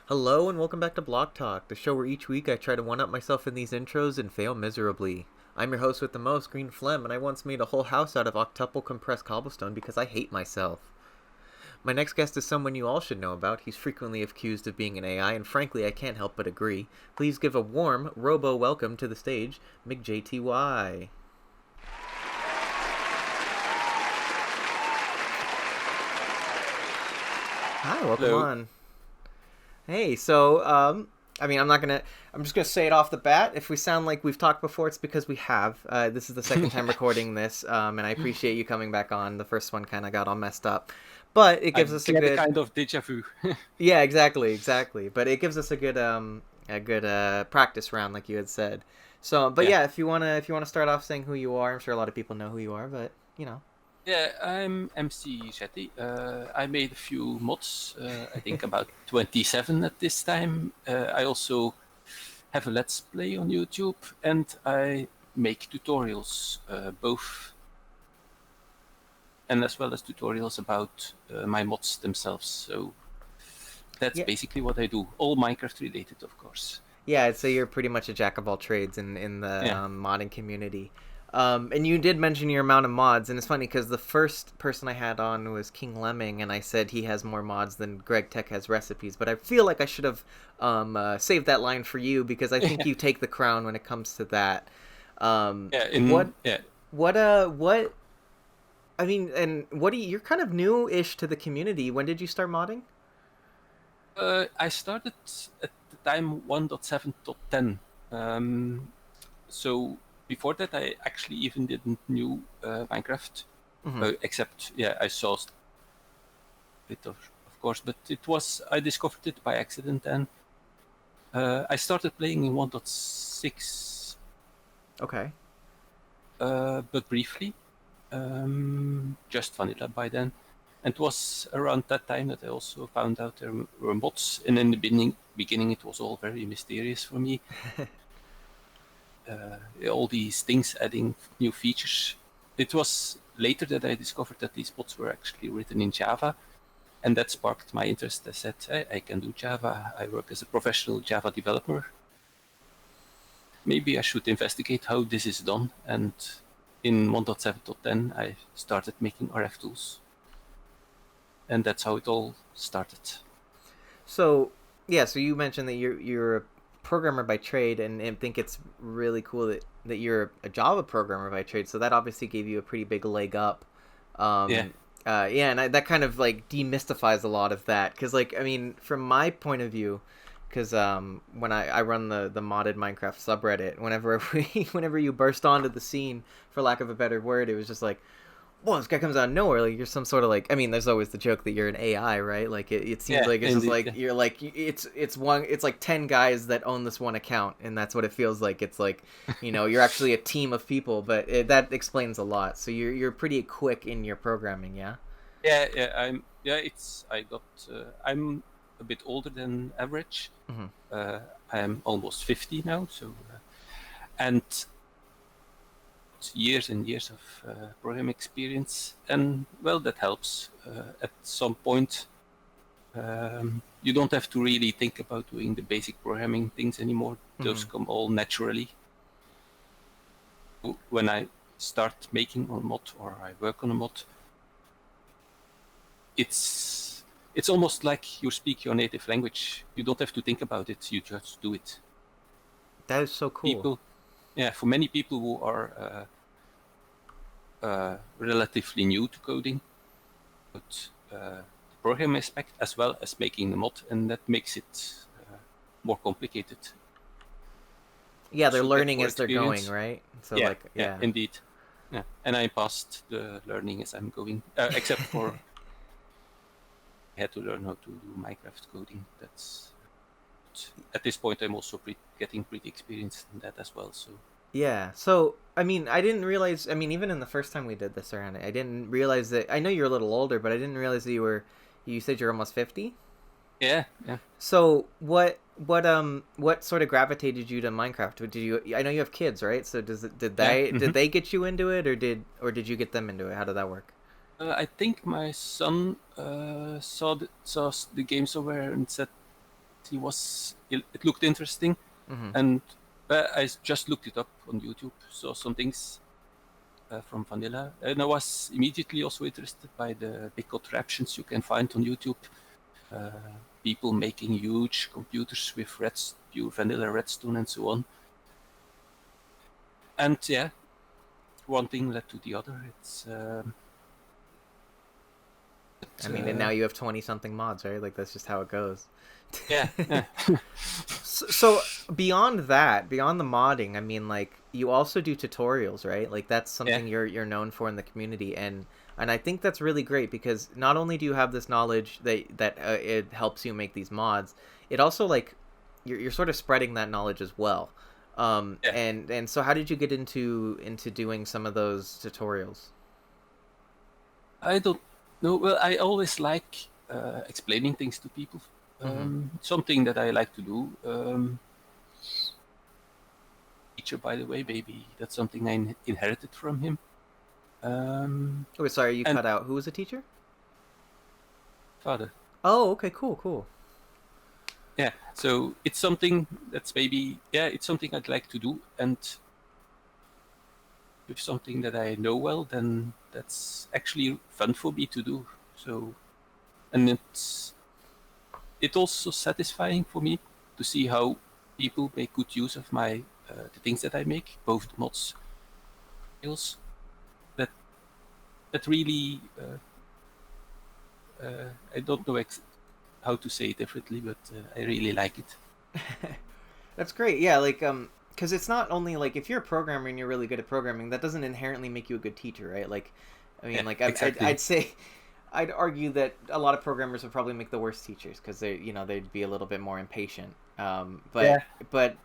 Hello and welcome back to BlockTalk, the show where each week I try to one-up myself in these intros and fail miserably. I'm your host with the most, Green Phlegm, and I once made a whole house out of octuple compressed cobblestone because I hate myself. My next guest is someone you all should know about. He's frequently accused of being an AI, and frankly, I can't help but agree. Please give a warm robo-welcome to the stage, McJty. Hi, welcome Hello. on. Hey, I'm just gonna say it off the bat. If we sound like we've talked before, it's because we have. This is the second time recording this, and I appreciate you coming back on. The first one kind of got all messed up, but it I gives us a get a good. kind of deja vu. Yeah, exactly. But it gives us a good practice round, like you had said. So, but Yeah. yeah, if you wanna start off saying who you are, I'm sure a lot of people know who you are, but you know. Yeah, I'm McJty. I made a few mods, I think about 27 at this time. I also have a Let's Play on YouTube and I make tutorials, both and as well as tutorials about my mods themselves. So that's Yeah, basically what I do. All Minecraft related, of course. yeah, I'd say you're pretty much a jack of all trades in the Yeah. modding community. And you did mention your amount of mods, and it's funny because the first person I had on was King Lemming, and I said he has more mods than Greg Tech has recipes. But I feel like I should have saved that line for you because I think you take the crown when it comes to that. Um, Yeah. what Yeah. what? I mean, and what do you're kind of new-ish to the community. When did you start modding? I started at the time 1.7.10. So before that, I actually even didn't knew Minecraft, Mm-hmm. except yeah, I saw it of course, but it was I discovered it by accident, and I started playing in 1.6, Okay. but briefly, just vanilla by then. And it was around that time that I also found out there were mods, and in the beginning it was all very mysterious for me. All these things adding new features. It was later that I discovered that these mods were actually written in Java, and that sparked my interest. I said, hey, I can do Java. I work as a professional Java developer. Maybe I should investigate how this is done. And in 1.7.10, I started making RF tools, and that's how it all started. So yeah, so you mentioned that you're a programmer by trade, and think it's really cool that you're a Java programmer by trade. So that obviously gave you a pretty big leg up. Yeah, Yeah, and that kind of like demystifies a lot of that because like I mean, from my point of view, because when I run the modded Minecraft subreddit, whenever you burst onto the scene, for lack of a better word, it was just like, well, this guy comes out of nowhere. Like you're some sort of like. I mean, there's always the joke that you're an AI, right? Like it seems yeah, like it's just indeed. like Yeah. you're like it's like 10 guys that own this one account, and that's what it feels like. It's like you're actually a team of people, but that explains a lot. So you're pretty quick in your programming, yeah. Yeah. It's I got. I'm a bit older than average. Mm-hmm. Uh, I'm almost 50 now, so and years and years of program experience, and well, that helps. At some point, you don't have to really think about doing the basic programming things anymore. Mm-hmm. Those come all naturally. When I start making a mod or I work on a mod, it's it's almost like you speak your native language. You don't have to think about it. You just do it. That is so cool. People, yeah, for many people who are relatively new to coding, but the program aspect as well as making the mod, and that makes it more complicated. Yeah, they're Also get learning more as they're going, experience. right? So Yeah, like, yeah, yeah. indeed. Yeah, and I passed the learning as I'm going, except for I had to learn how to do Minecraft coding. That's at this point I'm also getting pretty experienced in that as well. So Yeah. So, I mean, I didn't realize. I mean, even in the first time we did this around, I didn't realize that. I know you're a little older, but I didn't realize that you were. You said you're almost 50. yeah, yeah. So, what sort of gravitated you to Minecraft? Did you? I know you have kids, right? So, Yeah. did they get you into it, or did you get them into it? How did that work? I think my son saw the game somewhere and said, it looked interesting, Mm-hmm. and I just looked it up on YouTube, saw some things from Vanilla, and I was immediately also interested by the big contraptions you can find on YouTube. People making huge computers with pure vanilla redstone and so on. And yeah, one thing led to the other. I mean, and now you have 20 something mods, right? Like that's just how it goes. Yeah. So beyond that, beyond the modding, I mean, like you also do tutorials, right? Like that's something you're known for in the community, and I think that's really great because not only do you have this knowledge that it helps you make these mods, it also like you're sort of spreading that knowledge as well. Yeah. And so how did you get into doing some of those tutorials? I don't know. Well, I always like explaining things to people. Something that I like to do. Teacher, by the way, maybe that's something I inherited from him. Oh, sorry, you And cut out. Who was the teacher? father. Oh, okay, cool. Yeah. So it's something that's maybe it's something I'd like to do, and if something that I know well, then that's actually fun for me to do. So, and it's also satisfying for me to see how people make good use of the things that I make, both the mods, skills. That really I don't know how to say it differently, but I really like it. That's great. Yeah, like because it's not only like if you're a programmer and you're really good at programming, that doesn't inherently make you a good teacher, right? Like, I mean, Yeah, like exactly. I'd say, I'd argue that a lot of programmers would probably make the worst teachers because they'd be a little bit more impatient. But Yeah.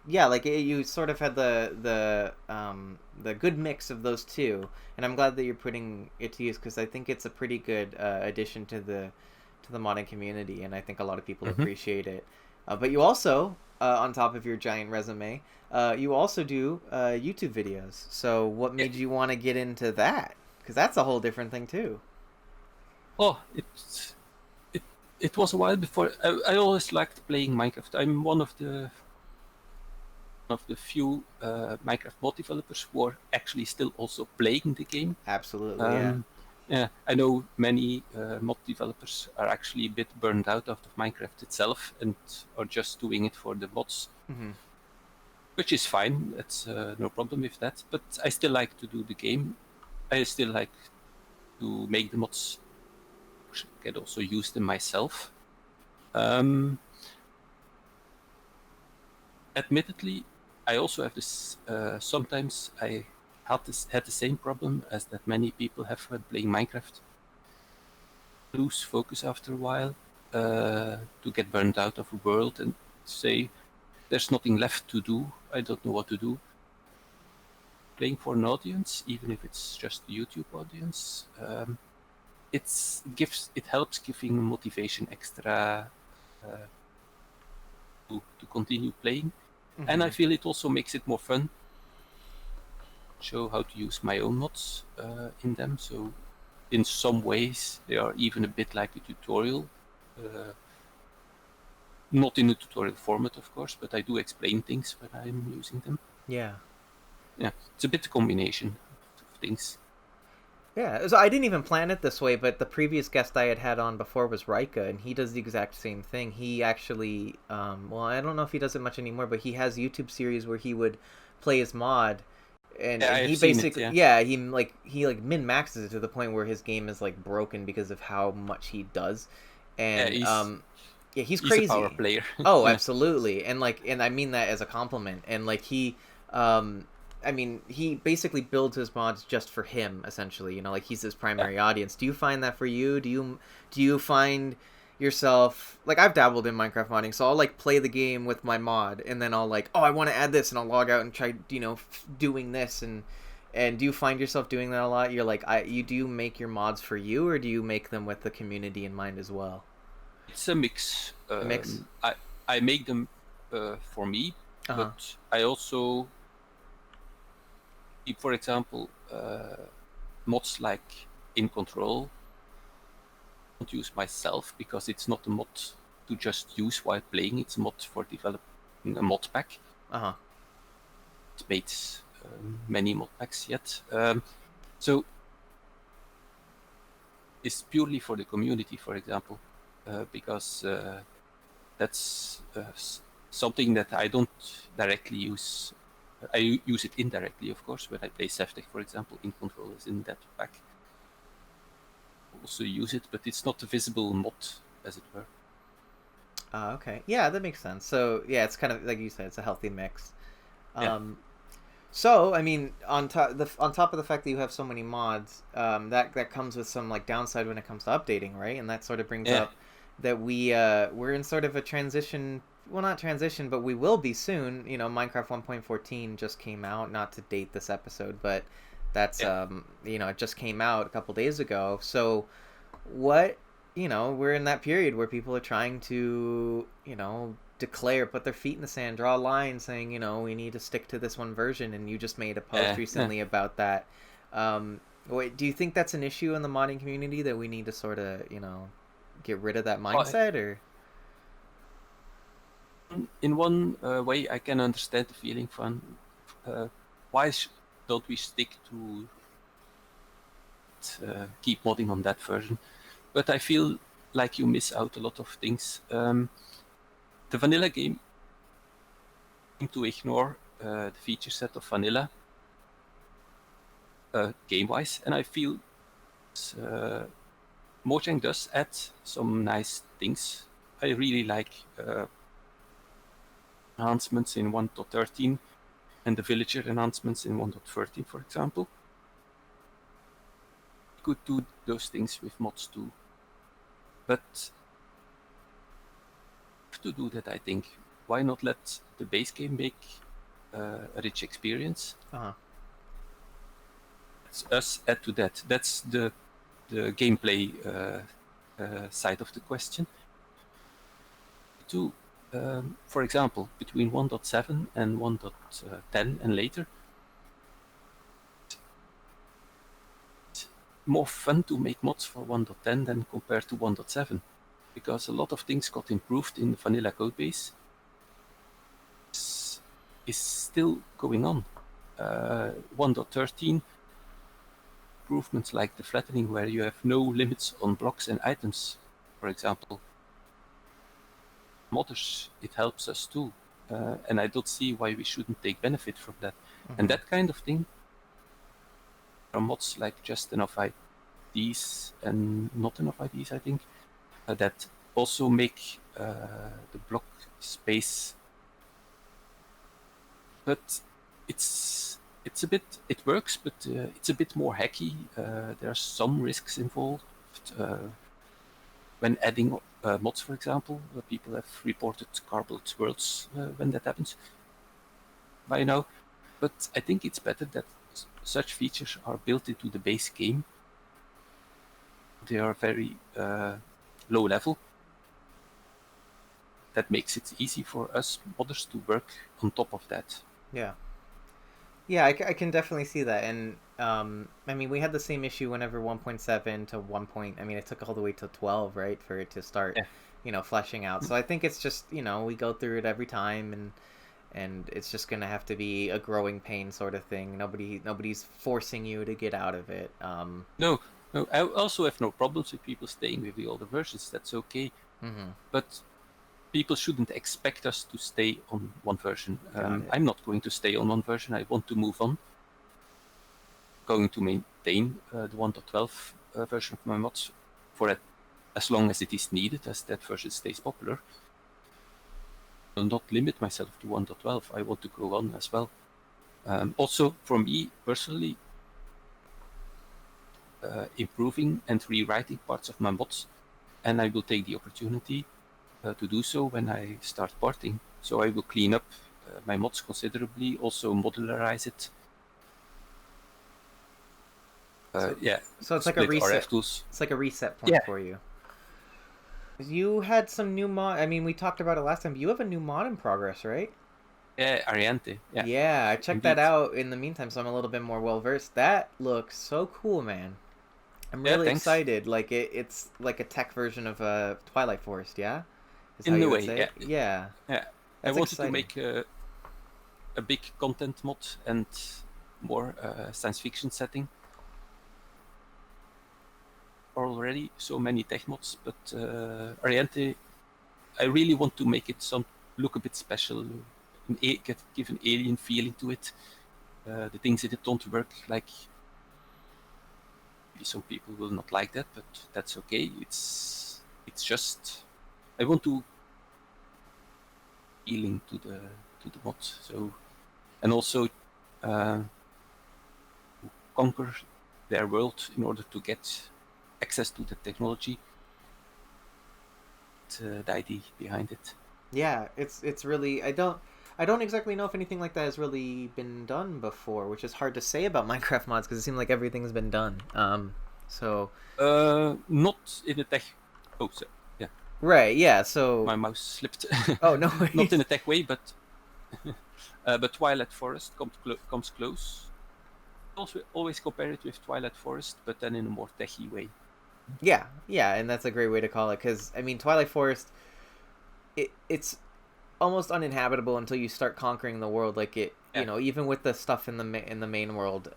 yeah, like you sort of had the good mix of those two, and I'm glad that you're putting it to use because I think it's a pretty good addition to the modding community, and I think a lot of people Mm-hmm. appreciate it. But you also, on top of your giant resume, you also do YouTube videos. So what Yeah. made you want to get into that? Because that's a whole different thing too. Oh, it it was a while before. I always liked playing Minecraft. I'm one of the few Minecraft mod developers who are actually still also playing the game. Absolutely, yeah. Um, yeah, I know many mod developers are actually a bit burned out of Minecraft itself and are just doing it for the mods, Hmm. which is fine. It's no problem with that. But I still like to do the game. I still like to make the mods. Can also use them myself. Um, Admittedly, I also have this. Sometimes I had the same problem as that many people have when playing Minecraft. Lose focus after a while, to get burned out of a world and say, "There's nothing left to do. I don't know what to do." Playing for an audience, even if it's just a YouTube audience, it helps giving motivation extra to continue playing. And I Hmm. feel it also makes it more fun. Show how to use my own mods in them. So in some ways they are even a bit like a tutorial. Not in a tutorial format, of course, but I do explain things when I'm using them. Yeah. Yeah, it's a bit a combination of things. Yeah, so I didn't even plan it this way, but the previous guest I had on before was Rika, and he does the exact same thing. He actually, well, I don't know if he does it much anymore, but he has YouTube series where he would play his mod, Yeah, and I he have seen it. basically, Yeah, yeah, he like min maxes it to the point where his game is like broken because of how much he does, yeah, and yeah, he's he's a power crazy. player. Oh, Yeah, absolutely, and I mean that as a compliment, and like um I mean, he basically builds his mods just for him, essentially. Like he's his yeah. primary audience. Do you find that for you? Do you find yourself like I've dabbled in Minecraft modding, so I'll like play the game with my mod, and then I'll like, oh, I want to add this, and I'll log out and try, doing this, and do you find yourself doing that a lot? You're like, do you make your mods for you, or do you make them with the community in mind as well? It's a mix. A mix. I make them for me, Uh huh. but I also, for example, mods like In Control, I don't use myself because it's not a mod to just use while playing. It's a mod for developing a mod pack. Uh-huh. It's made many mod packs yet. So it's purely for the community, for example, because that's something that I don't directly use. I use it indirectly, of course, when I play Sevtech, for example. In control is in that pack. Also use it, but it's not a visible mod, as it were. Okay. Yeah, that makes sense. So yeah, it's kind of like you said, it's a healthy mix. Yeah. So I mean, on top of the fact that you have so many mods, that comes with some like downside when it comes to updating, right? And that sort of brings Yeah. up that we're in sort of a transition. Well, not transition, but we will be soon. You know, Minecraft 1.14 just came out. Not to date this episode, but that's Yeah. it just came out a couple days ago. So what we're in that period where people are trying to put their feet in the sand, draw a line, saying we need to stick to this one version, and you just made a post recently about that. Do you think that's an issue in the modding community, that we need to sort of get rid of that mindset? Or in one way, I can understand the feeling from why don't we stick to keep modding on that version? But I feel like you miss out a lot of things. The vanilla game seemed to ignore the feature set of vanilla game-wise, and I feel Mojang does add some nice things. I really like enhancements in 1.13 and the villager enhancements in 1.13, for example. You could do those things with mods too, but to do that, I think, why not let the base game make a rich experience? Let's us add to that. That's the gameplay side of the question. For example, between 1.7 and 1.10 and later, it's more fun to make mods for 1.10 than compared to 1.7, because a lot of things got improved in the vanilla codebase. Is still going on. 1.13 improvements like the flattening, where you have no limits on blocks and items, for example. Modders, it helps us too, and I don't see why we shouldn't take benefit from that. Mm-hmm. And that kind of thing from mods like just enough IDs and not enough IDs, I think, that also make the block space, but it works, but it's a bit more hacky. There are some risks involved when adding mods, for example. People have reported garbled worlds when that happens by now. But I think it's better that such features are built into the base game. They are very low level. That makes it easy for us modders to work on top of that. Yeah, I can definitely see that. And I mean, we had the same issue whenever 1.7 to 1. I mean, it took all the way to 12, right, for it to start, fleshing out. So I think it's just, we go through it every time, and it's just gonna have to be a growing pain sort of thing. Nobody's forcing you to get out of it. No, I also have no problems with people staying with the older versions. That's okay. Mm-hmm. But people shouldn't expect us to stay on one version. I'm not going to stay on one version. I want to move on. Going to maintain the 1.12 version of my mods for it as long as it is needed, as that version stays popular. I will not limit myself to 1.12. I want to go on as well. Also, for me personally, improving and rewriting parts of my mods, and I will take the opportunity to do so when I start porting. So I will clean up my mods considerably, also modularize it. So it's like a reset. It's like a reset point for you. You had some new mod. I mean, we talked about it last time, but you have a new mod in progress, right? Yeah, Ariante. Yeah, I checked that out in the meantime, so I'm a little bit more well versed. That looks so cool, man. I'm really excited. Like it's like a tech version of Twilight Forest, yeah? is how In a you would way, say yeah. it. Yeah, Yeah. I that's wanted to exciting. make a big content mod and more science fiction setting already. So many tech mods, but Oriente, I really want to make it look a bit special, give an alien feeling to it. The things that it don't work, like some people will not like that, but that's okay. It's just I want to feeling to the mod. So and also uh, conquer their world in order to get access to the technology. The idea behind it. Yeah, it's really I don't exactly know if anything like that has really been done before, which is hard to say about Minecraft mods because it seems like everything's been done. So Not in a tech. Oh, so, yeah. right, yeah. So My mouse slipped. oh no Not in worries. a tech way, but Twilight Forest comes close. Also, always compare it with Twilight Forest, but then in a more techy way. Yeah, yeah, and that's a great way to call it because I mean Twilight Forest, it's almost uninhabitable until you start conquering the world. Like it, Yeah, even with the stuff in the main world,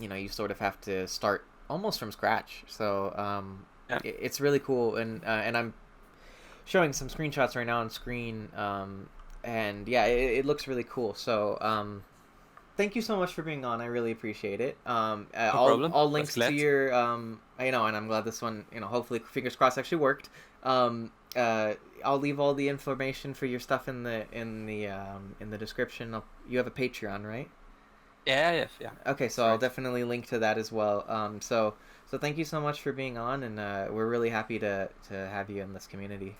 you sort of have to start almost from scratch. So yeah. it's really cool, and I'm showing some screenshots right now on screen, and yeah, it looks really cool. So thank you so much for being on. I really appreciate it. No All problem. all Was links to glad. your and I'm glad this one, hopefully fingers crossed actually worked. I'll leave all the information for your stuff in the description. You have a Patreon, right? Yeah, yeah. Okay, so That's I'll right. definitely link to that as well. So thank you so much for being on, and we're really happy to have you in this community.